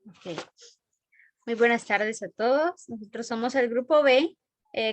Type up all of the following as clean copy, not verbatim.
Ok. Muy buenas tardes a todos. Nosotros somos el grupo B,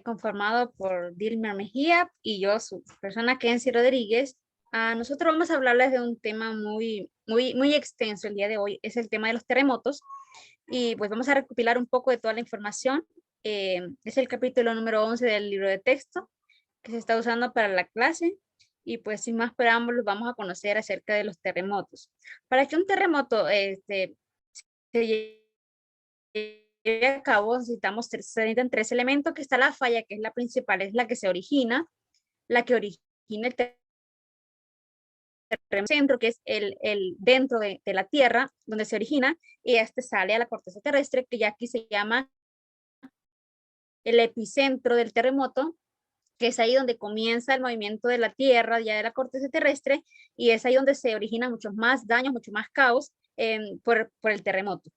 conformado por Dilma Mejía y yo, su persona Kenzie Rodríguez. Nosotros vamos a hablarles de un tema muy extenso el día de hoy. Es el tema de los terremotos. Y pues vamos a recopilar un poco de toda la información. Es el capítulo número 11 del libro de texto que se está usando para la clase. Y pues sin más preámbulos, vamos a conocer acerca de los terremotos. Para que un terremoto se lleve a cabo, necesitamos se necesitan tres elementos, que está la falla, que es la principal, es la que se origina, la que origina el centro, que es el dentro de la Tierra, donde se origina, y este sale a la corteza terrestre, que ya aquí se llama el epicentro del terremoto, que es ahí donde comienza el movimiento de la Tierra, ya de la corteza terrestre, y es ahí donde se origina muchos más daños, mucho más caos por el terremoto.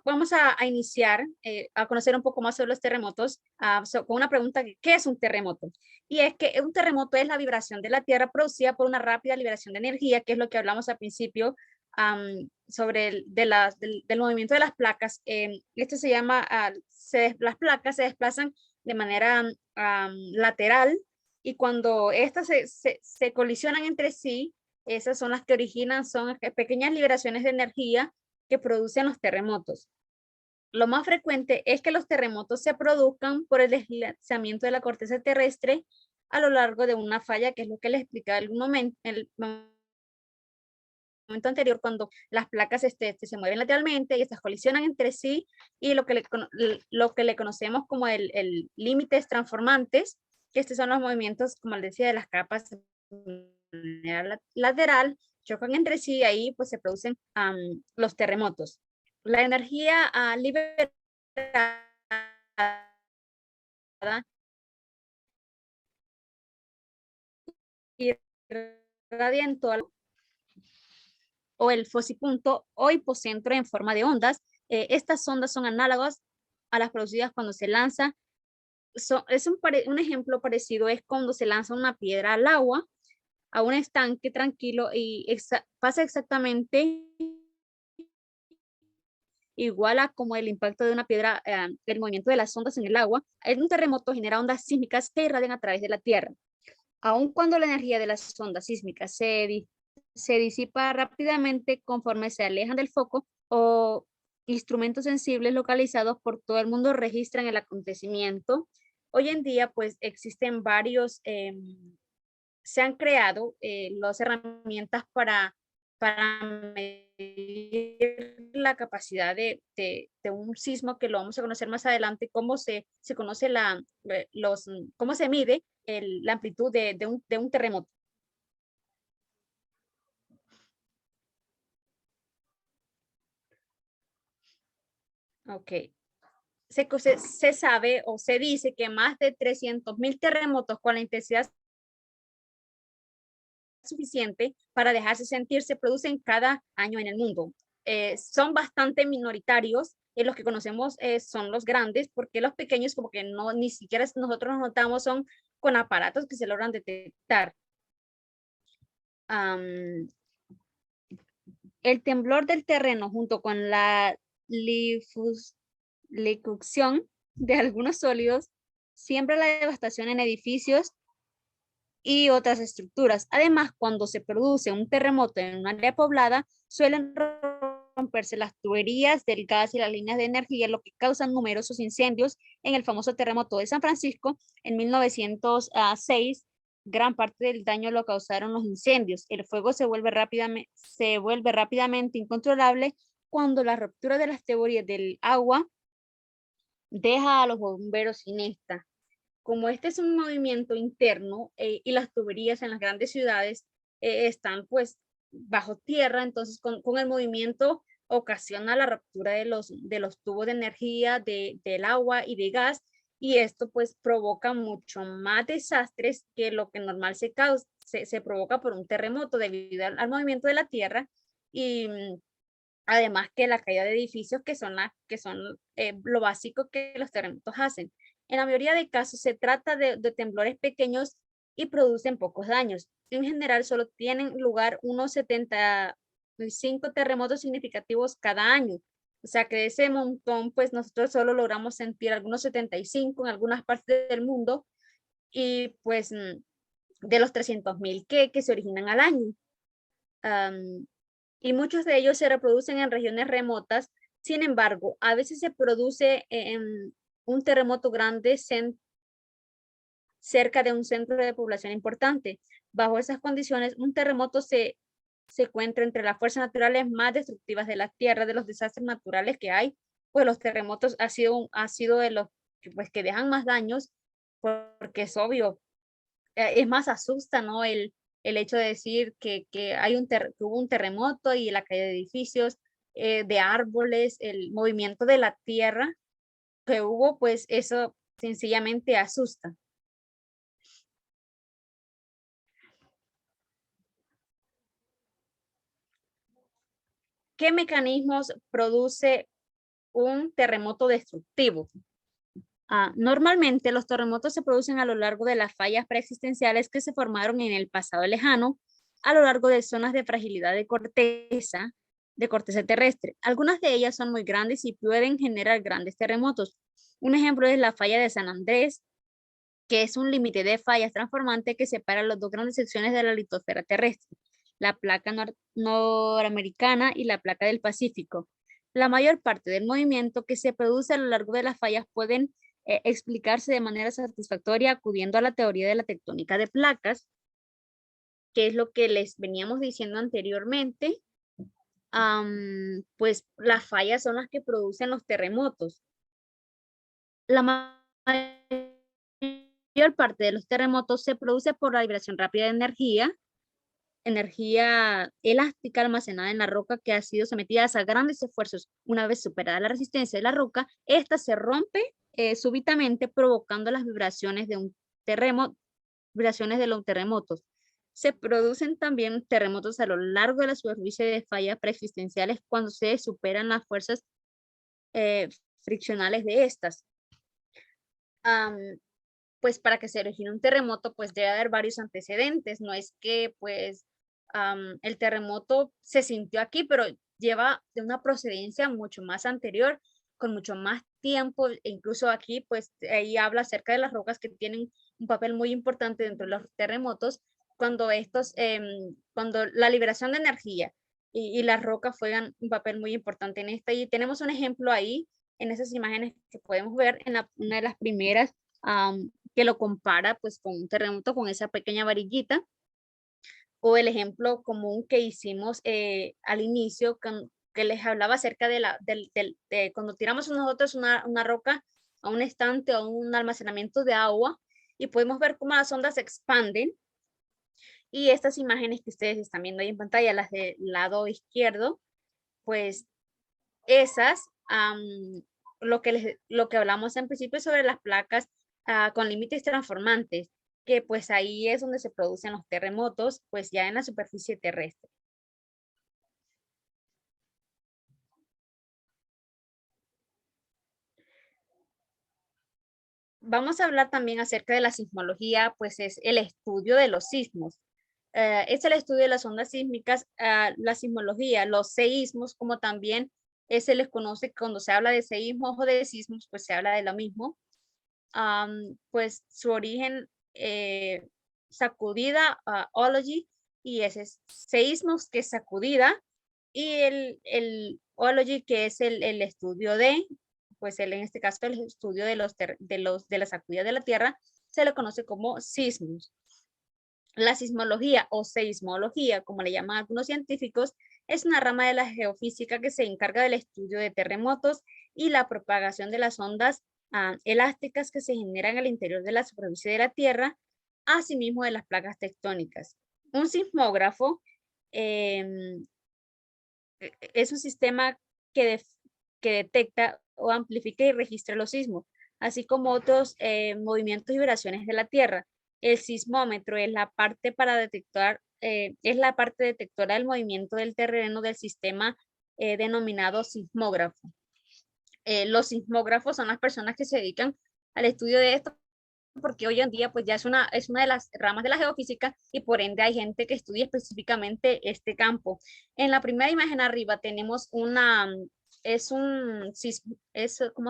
Vamos a iniciar a conocer un poco más sobre los terremotos con una pregunta: ¿qué es un terremoto? Y es que un terremoto es la vibración de la Tierra producida por una rápida liberación de energía, que es lo que hablamos al principio sobre del movimiento de las placas. Esto se llama, las placas se desplazan de manera lateral, y cuando estas se colisionan entre sí, esas son las que originan, son pequeñas liberaciones de energía que producen los terremotos. Lo más frecuente es que los terremotos se produzcan por el deslizamiento de la corteza terrestre a lo largo de una falla, que es lo que les explicaba en el momento anterior, cuando las placas se mueven lateralmente y estas colisionan entre sí, y lo que le conocemos como el límites transformantes, que estos son los movimientos, como les decía, de las capas de manera lateral, chocan entre sí, y ahí pues se producen los terremotos. La energía liberada irradia en todo, o el focipunto o hipocentro en forma de ondas. Estas ondas son análogas a las producidas cuando se lanza. Es un ejemplo parecido es cuando se lanza una piedra al agua, a un estanque tranquilo, y pasa exactamente igual a como el impacto de una piedra, el movimiento de las ondas en el agua. En un terremoto genera ondas sísmicas que irradian a través de la Tierra. Aun cuando la energía de las ondas sísmicas se disipa rápidamente conforme se alejan del foco, o instrumentos sensibles localizados por todo el mundo registran el acontecimiento. Hoy en día, pues existen varios, se han creado las herramientas para medir la capacidad de un sismo, que lo vamos a conocer más adelante, cómo se conoce cómo se mide la amplitud de un terremoto. Ok. Se sabe o se dice que más de 300.000 terremotos con la intensidad suficiente para dejarse sentir se producen cada año en el mundo. Son bastante minoritarios. Los que conocemos son los grandes, porque los pequeños como que no, ni siquiera nosotros nos notamos, son con aparatos que se logran detectar. Um, el temblor del terreno junto con la licucción de algunos sólidos siembra la devastación en edificios y otras estructuras. Además, cuando se produce un terremoto en un área poblada, suelen romperse las tuberías del gas y las líneas de energía, lo que causa numerosos incendios. En el famoso terremoto de San Francisco en 1906, gran parte del daño lo causaron los incendios. El fuego se vuelve rápidamente incontrolable cuando la ruptura de las tuberías del agua deja a los bomberos sin esta. Como este es un movimiento interno, y las tuberías en las grandes ciudades están pues bajo tierra, entonces con el movimiento ocasiona la ruptura de los tubos de energía, del agua y de gas, y esto pues provoca mucho más desastres que lo que normal se provoca por un terremoto debido al movimiento de la tierra. Y además que la caída de edificios que son lo básico que los terremotos hacen. En la mayoría de casos se trata de temblores pequeños y producen pocos daños. En general solo tienen lugar unos 75 terremotos significativos cada año. O sea que de ese montón, pues nosotros solo logramos sentir algunos 75 en algunas partes del mundo y pues de los 300.000 que se originan al año. Y muchos de ellos se reproducen en regiones remotas. Sin embargo, a veces se produce un terremoto grande cerca de un centro de población importante. Bajo esas condiciones, un terremoto se encuentra entre las fuerzas naturales más destructivas de la Tierra, de los desastres naturales que hay. Pues los terremotos ha sido de los pues, que dejan más daños, porque es obvio, es más asusta, ¿no? El hecho de decir que hubo un terremoto y la caída de edificios, de árboles, el movimiento de la tierra que hubo, pues eso sencillamente asusta. ¿Qué mecanismos produce un terremoto destructivo? Normalmente los terremotos se producen a lo largo de las fallas preexistenciales que se formaron en el pasado lejano, a lo largo de zonas de fragilidad de corteza terrestre. Algunas de ellas son muy grandes y pueden generar grandes terremotos. Un ejemplo es la falla de San Andrés, que es un límite de fallas transformante que separa las dos grandes secciones de la litosfera terrestre, la placa noramericana y la placa del Pacífico. La mayor parte del movimiento que se produce a lo largo de las fallas pueden explicarse de manera satisfactoria acudiendo a la teoría de la tectónica de placas, que es lo que les veníamos diciendo anteriormente. Pues las fallas son las que producen los terremotos. La mayor parte de los terremotos se produce por la vibración rápida de energía elástica almacenada en la roca que ha sido sometida a grandes esfuerzos. Una vez superada la resistencia de la roca, esta se rompe súbitamente provocando las vibraciones de los terremotos. Se producen también terremotos a lo largo de la superficie de fallas preexistenciales cuando se superan las fuerzas friccionales de estas. Pues para que se origine un terremoto, pues debe haber varios antecedentes. No es que pues el terremoto se sintió aquí, pero lleva de una procedencia mucho más anterior, con mucho más tiempo. E incluso aquí, pues ahí habla acerca de las rocas que tienen un papel muy importante dentro de los terremotos, cuando cuando la liberación de energía y las rocas juegan un papel muy importante en esta. Y tenemos un ejemplo ahí en esas imágenes que podemos ver en una de las primeras, que lo compara pues con un terremoto con esa pequeña varillita, o el ejemplo común que hicimos al inicio, que les hablaba acerca de cuando tiramos nosotros una roca a un estante o un almacenamiento de agua y podemos ver cómo las ondas se expanden. Y estas imágenes que ustedes están viendo ahí en pantalla, las del lado izquierdo, pues esas, lo que hablamos en principio sobre las placas con límites transformantes, que pues ahí es donde se producen los terremotos, pues ya en la superficie terrestre. Vamos a hablar también acerca de la sismología, pues es el estudio de los sismos. Es el estudio de las ondas sísmicas, la sismología, los seísmos, como también se les conoce cuando se habla de seísmos o de sismos, pues se habla de lo mismo. Pues su origen, sacudida, ology, y ese es seísmos, que es sacudida, y el ology, que es el estudio de, pues en este caso el estudio de de la sacudida de la Tierra, se le conoce como sismos. La sismología o seismología, como le llaman algunos científicos, es una rama de la geofísica que se encarga del estudio de terremotos y la propagación de las ondas elásticas que se generan al interior de la superficie de la Tierra, asimismo de las placas tectónicas. Un sismógrafo es un sistema que detecta o amplifica y registra los sismos, así como otros movimientos y vibraciones de la Tierra. El sismómetro es la parte para detectar, es la parte detectora del movimiento del terreno del sistema denominado sismógrafo. Los sismógrafos son las personas que se dedican al estudio de esto, porque hoy en día pues ya es una de las ramas de la geofísica y por ende hay gente que estudia específicamente este campo. En la primera imagen arriba tenemos ¿cómo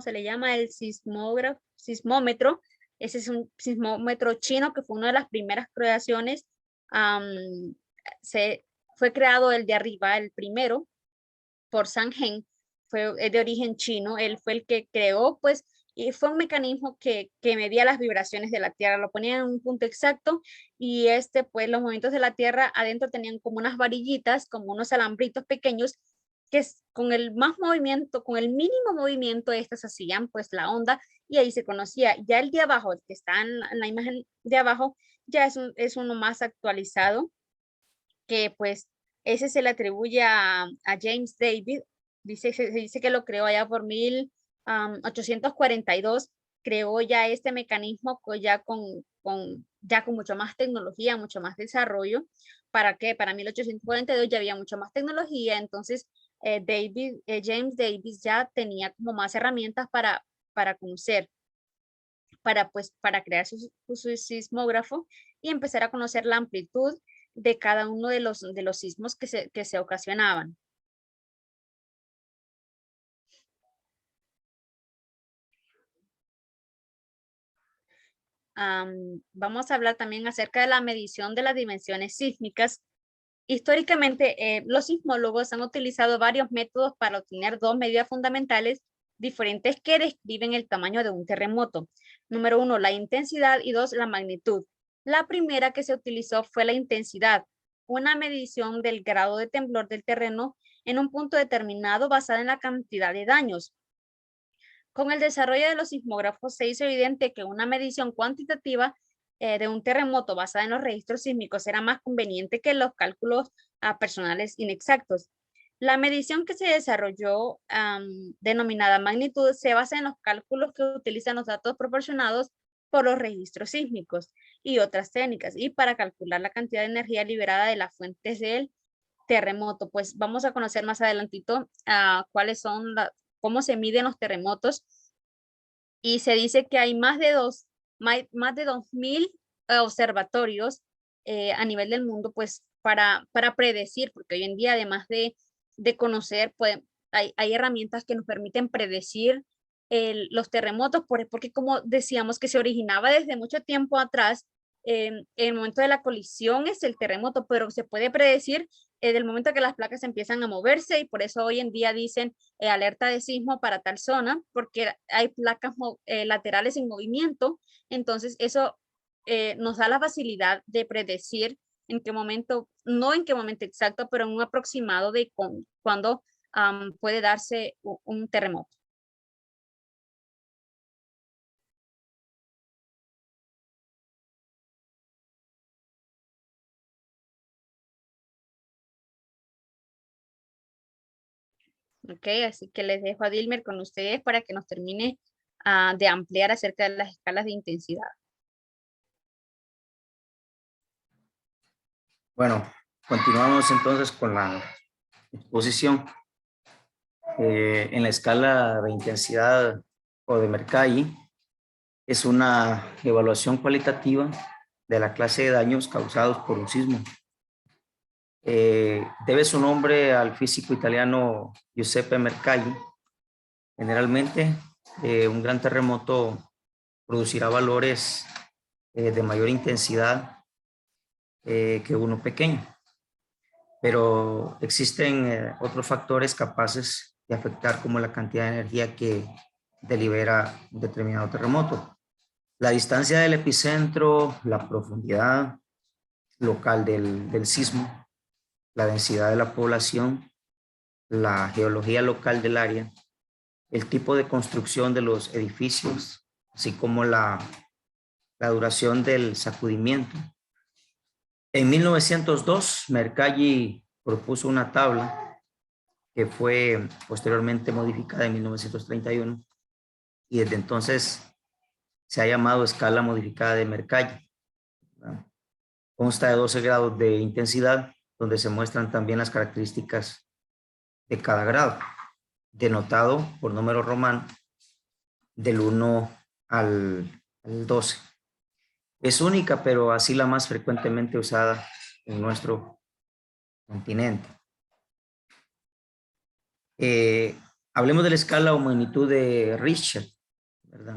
se le llama? El sismómetro. Ese es un sismómetro chino que fue una de las primeras creaciones. Fue creado el de arriba, el primero, por San Heng, es de origen chino. Él fue el que creó, pues, y fue un mecanismo que medía las vibraciones de la Tierra, lo ponía en un punto exacto y pues los movimientos de la Tierra adentro tenían como unas varillitas, como unos alambritos pequeños que con el con el mínimo movimiento estas hacían pues la onda y ahí se conocía. Ya el de abajo, el que está en la imagen de abajo, ya es uno más actualizado, que pues ese se le atribuye a James David. Se dice que lo creó allá por 1842, creó ya este mecanismo ya con mucho más tecnología, mucho más desarrollo. ¿Para qué? Para 1842 ya había mucho más tecnología, entonces James Davis ya tenía como más herramientas para conocer, para crear su sismógrafo y empezar a conocer la amplitud de cada uno de los sismos que se ocasionaban. Vamos a hablar también acerca de la medición de las dimensiones sísmicas. Históricamente, los sismólogos han utilizado varios métodos para obtener dos medidas fundamentales diferentes que describen el tamaño de un terremoto. Número 1, la intensidad, y 2, la magnitud. La primera que se utilizó fue la intensidad, una medición del grado de temblor del terreno en un punto determinado basada en la cantidad de daños. Con el desarrollo de los sismógrafos se hizo evidente que una medición cuantitativa de un terremoto basada en los registros sísmicos era más conveniente que los cálculos personales inexactos. La medición que se desarrolló, denominada magnitud, se basa en los cálculos que utilizan los datos proporcionados por los registros sísmicos y otras técnicas, y para calcular la cantidad de energía liberada de las fuentes del terremoto. Pues vamos a conocer más adelantito cómo se miden los terremotos, y se dice que hay más de 2.000 observatorios a nivel del mundo, pues para predecir, porque hoy en día además de conocer, hay herramientas que nos permiten predecir los terremotos, porque como decíamos que se originaba desde mucho tiempo atrás. En el momento de la colisión es el terremoto, pero se puede predecir del momento que las placas empiezan a moverse, y por eso hoy en día dicen alerta de sismo para tal zona, porque hay placas laterales en movimiento. Entonces eso nos da la facilidad de predecir en qué momento, no en qué momento exacto, pero en un aproximado de cuándo puede darse un terremoto. Ok, así que les dejo a Dilmer con ustedes para que nos termine de ampliar acerca de las escalas de intensidad. Bueno, continuamos entonces con la exposición. En la escala de intensidad o de Mercalli, es una evaluación cualitativa de la clase de daños causados por un sismo. Debe su nombre al físico italiano Giuseppe Mercalli. Generalmente, un gran terremoto producirá valores de mayor intensidad que uno pequeño, pero existen otros factores capaces de afectar, como la cantidad de energía que delibera un determinado terremoto. La distancia del epicentro, la profundidad local del sismo, la densidad de la población, la geología local del área, el tipo de construcción de los edificios, así como la duración del sacudimiento. En 1902, Mercalli propuso una tabla que fue posteriormente modificada en 1931, y desde entonces se ha llamado escala modificada de Mercalli. Consta de 12 grados de intensidad, donde se muestran también las características de cada grado, denotado por número romano del 1 al 12. Es única, pero así la más frecuentemente usada en nuestro continente. Hablemos de la escala o magnitud de Richter, ¿verdad?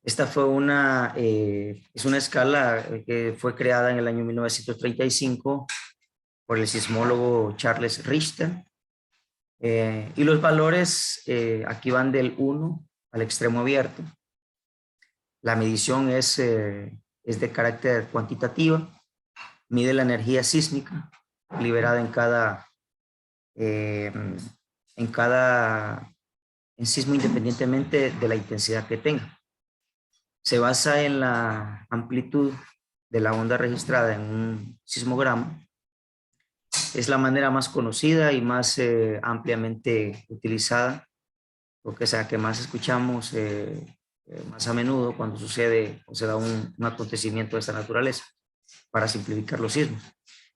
Esta fue es una escala que fue creada en el año 1935 por el sismólogo Charles Richter. Y los valores aquí van del 1 al extremo abierto. La medición es de carácter cuantitativa, mide la energía sísmica liberada en sismo independientemente de la intensidad que tenga. Se basa en la amplitud de la onda registrada en un sismograma. Es la manera más conocida y más ampliamente utilizada, porque es la que más escuchamos más a menudo cuando sucede o se da un acontecimiento de esta naturaleza, para simplificar los sismos.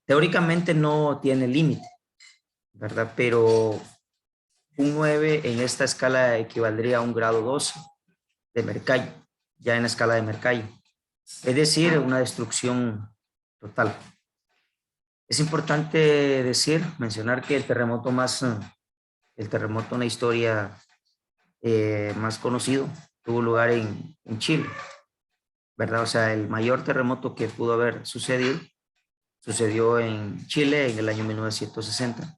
Teóricamente no tiene límite, ¿verdad? Pero un 9 en esta escala equivaldría a un grado 12 de Mercalli, ya en la escala de Mercalli. Es decir, una destrucción total. Es importante mencionar que el terremoto en la historia más conocido tuvo lugar en Chile, ¿verdad? O sea, el mayor terremoto que pudo haber sucedió en Chile en el año 1960,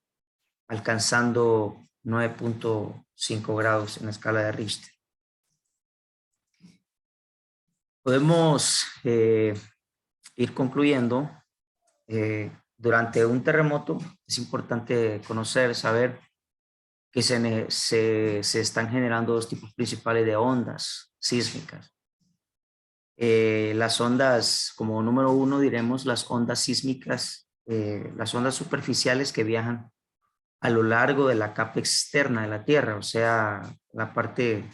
alcanzando 9.5 grados en la escala de Richter. Podemos ir concluyendo. Durante un terremoto es importante saber que se están generando dos tipos principales de ondas sísmicas. Las ondas, como número uno diremos, las ondas sísmicas, las ondas superficiales que viajan a lo largo de la capa externa de la Tierra, o sea, la parte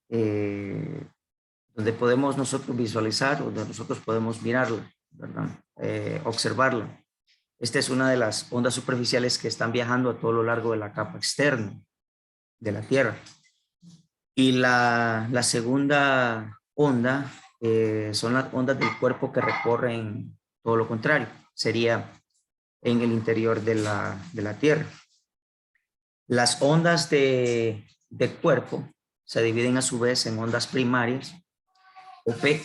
donde podemos nosotros visualizar, donde nosotros podemos mirarla, ¿verdad? Observarla. Esta es una de las ondas superficiales que están viajando a todo lo largo de la capa externa de la Tierra. Y la segunda onda son las ondas del cuerpo que recorren todo lo contrario, sería en el interior de la Tierra. Las ondas de cuerpo se dividen a su vez en ondas primarias, o P,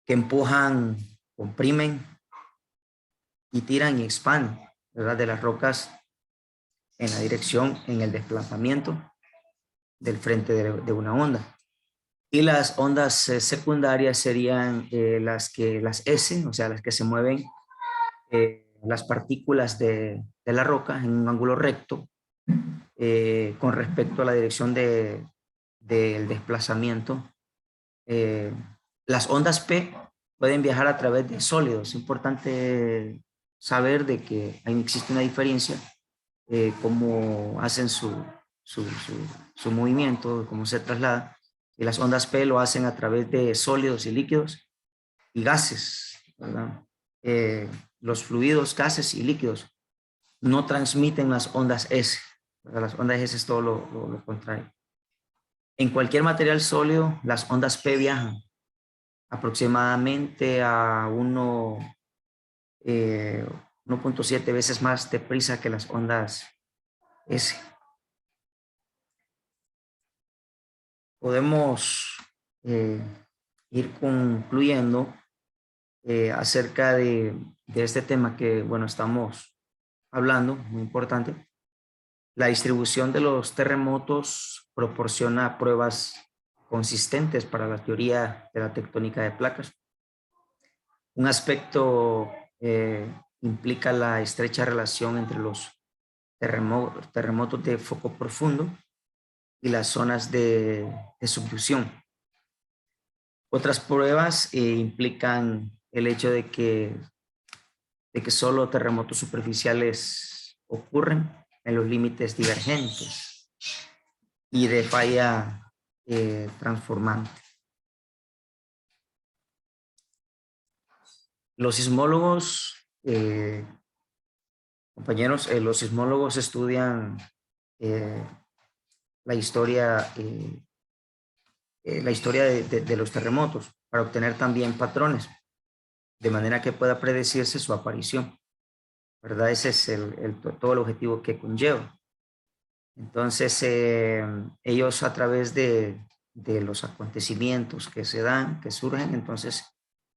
que empujan, comprimen y tiran y expanden, ¿verdad?, de las rocas en la dirección, en el desplazamiento del frente de una onda. Y las ondas secundarias serían las S, o sea, las que se mueven las partículas de la roca en un ángulo recto con respecto a la dirección del desplazamiento. Las ondas P pueden viajar a través de sólidos. Es importante saber de que ahí existe una diferencia, cómo hacen su movimiento, cómo se traslada. Y las ondas P lo hacen a través de sólidos y líquidos y gases, ¿verdad? Los fluidos, gases y líquidos no transmiten las ondas S, ¿verdad? Las ondas S es todo lo contrario. En cualquier material sólido, las ondas P viajan aproximadamente a 1.7 veces más deprisa que las ondas S. Podemos ir concluyendo acerca de este tema que, bueno, estamos hablando, muy importante. La distribución de los terremotos proporciona pruebas consistentes para la teoría de la tectónica de placas. Un aspecto implica la estrecha relación entre los terremotos de foco profundo y las zonas de subducción. Otras pruebas implican el hecho de que solo terremotos superficiales ocurren en los límites divergentes y de falla transformante. Los sismólogos, Compañeros, los sismólogos estudian la historia de los terremotos para obtener también patrones, de manera que pueda predecirse su aparición, ¿verdad? Ese es todo el objetivo que conlleva. Entonces, ellos a través de los acontecimientos que se dan, que surgen, entonces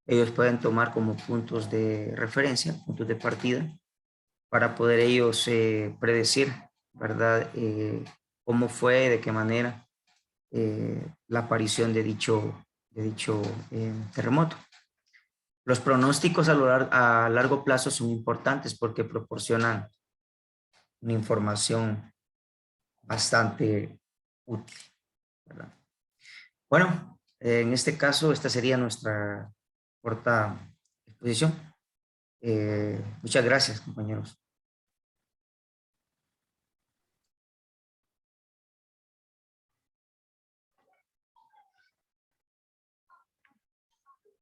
ellos pueden tomar como puntos de referencia, puntos de partida, para poder ellos predecir, ¿verdad? Cómo fue, de qué manera la aparición de dicho terremoto. Los pronósticos a largo plazo son importantes porque proporcionan una información bastante útil, ¿verdad? Bueno, en este caso, esta sería nuestra corta exposición. Muchas gracias, compañeros.